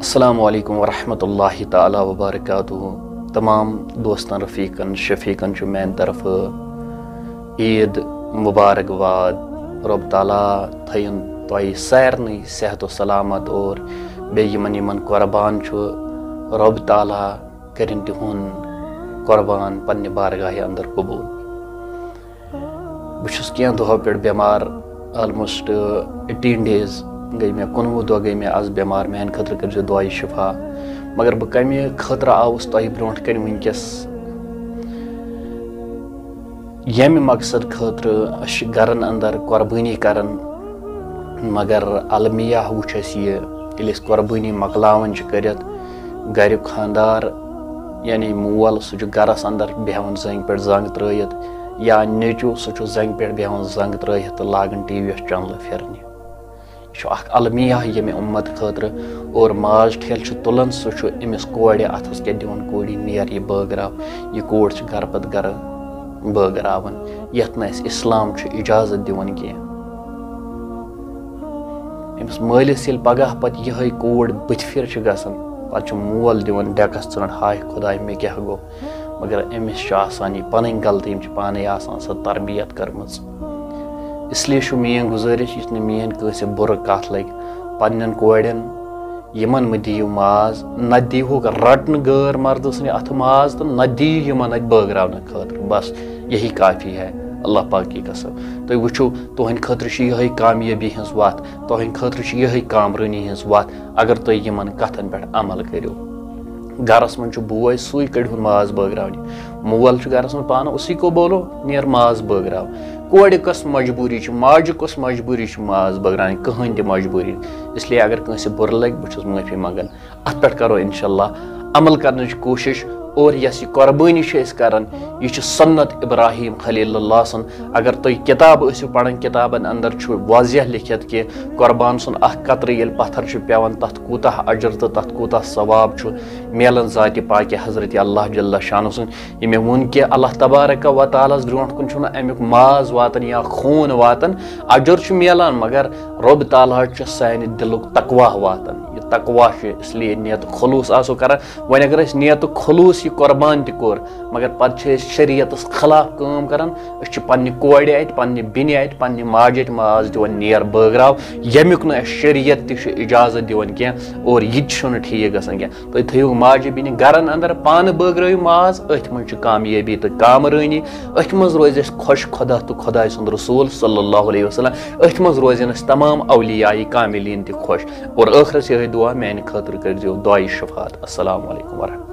السلام علیکم ورحمۃ اللہ تعالیٰ وبرکاتہ. تمام دوستن رفیقن شفیقن میان طرف عید مبارکباد. رب تعالیٰ تھین تہ سارنی صحت و سلامت اور بیمن قربان رب تعالیٰ کرن تہن قربان پنہ بارگاہ اندر قبول. بہس کی دہو پہ بیمار آلموسٹ 18 days گئی میں 19 دہ گئی میں آز بیمار. میان خطر کر دعائے شفا. مگر بہ کمہ خطر آوس تہ برونٹ کن ونکس یم مقصد خاطر اس گرن اندر قربانی کرن. مگر المیہ وچ اس یہ یل اس قربانی مکلاون کرت گر خاندار یعنی مول سہ گرس اندر بیہون زنگ پہ زنگ ترائت یا نیچو سہ زنگ پہ بیہون زنگ ترائت تو لاگن ٹی وی یس چنل پھرنہ. یہ المیہ یم امت خاطر. اور ماز ٹھیل تلان سہ امس کورِ اتھس کیا دون کوڑی نیر یہ بٲگراو. یہ کوڑ گر پتہ گر بٲگراوان یتھ نہ اسلام اجازت دِوان کی. امس مالس یل پگہ پتہ یہ کوڑ بتھ پھر گژھان پتہ مول دِوان ڈیکس ژھٕن ہائے خدائے مے کیا گو. مگر امس آسان یہ پنٕنۍ غلطی یم پانے آسان سۄ تربیت کٔرمٕژ. اس لیے میٲنۍ گزارش یُس نہٕ میٲنۍ کٲنٛسہِ بُرٕ کتھ لگہِ پننٮ۪ن کورٮ۪ن یمن مہ دِیِو ماز. نہ دیٖہُکھ رٹنہٕ غٲر مرد سٕنٛدِ اتھٕ ماز تہٕ نہ دِیِو یمن اتہِ بٲگراونہٕ خٲطرٕ. بس یہی کافی ہے اللہ پاک کی قسم. تُہۍ وٕچھِو تُہنٛدِ خٲطرٕ چھِ یِہے کامیٲبی ہٕنٛز وتھ. تُہنٛدِ خٲطرٕ چھِ یِہے کامرٲنی ہٕنٛز وتھ اگر تُہۍ یمن کتھن پٮ۪ٹھ عمل کٔرِو. گرس منٛز چھُ بوے سُے کٔڑۍہُن ماز بٲگراونہِ. مول چھُ گرس منٛز پانہٕ اسی کو بولو نیر ماز بٲگراو. کورِ کۄس مجبوٗری چھِ ماجہِ کۄس مجبوٗری چھِ ماز بٲگراوٕنۍ. کٕہٕنۍ تہِ مجبوٗری. اس لیے اگر کٲنٛسہِ بُرٕ لگہِ بہٕ چھُس معٲفی منٛگان. اتھ پٮ۪ٹھ کرو انشاءاللہ عمل کرنٕچ کوٗشش. اور یس یہ قربٲنی چھِ أسۍ کران یہ چھِ سنت ابراہیم خلیل اللہ سن. اگر تُہۍ کتاب ٲسِو پران کتابن اندر چھُ واضح لیکھِتھ کہ قربان سُنٛد اکھ قطرٕ ییٚلہِ پتھر چھُ پیوان تتھ کوٗتاہ اجر تہٕ تتھ کوٗتاہ ثواب چھُ میلان ذاتِ پاکہِ حضرت اللہ جل شانہ سُنٛد. یہ مےٚ ووٚن کہ اللہ تبارک و تعالیٰ ہس برونٛٹھ کُن چھُنہٕ امیُک ماز واتان یا خوٗن واتان. اجر چھُ میلان مگر رب تعالیٰ چھُ سانہِ دلُک تقوا واتان. یہ تقوا چھُ اس لیے نیت خلوص آسو کران. وۄنۍ اگر أسۍ نیت خلوص یہ قربان تہ کور مگر پتہ شریعتس خلاف کٲم کران. أسۍ پننہِ کورِ اتہِ پننہِ بیٚنہِ اتہِ پننہِ ماجہِ اتہِ ماز دِوان نیر بٲگراو یمیُک نہٕ اسہِ شریعت تہِ چھُ اجازت دِوان کینٛہہ. اور یہِ تہِ چھُنہٕ ٹھیٖک گژھان کینٛہہ. تُہۍ تھٲیِو ماجہِ بیٚنہِ گرن اندر پانہٕ بٲگرٲیِو ماز. أتھۍ منٛز چھِ کامیٲبی تہٕ کامرٲنی. أتھۍ منٛز روزِ اسہِ خۄش خۄدا تہٕ خۄداے سُنٛد رسوٗل صلی اللہ علیہ وسلم. أتھۍ منٛز روزن اسہِ تمام اولیاء کاملین تہِ خۄش. اور ٲخرس یِہے دعا میانہِ خٲطرٕ کٔرۍزیو دعایہِ شفاعت. السلام علیکم ورحمۃ اللہ.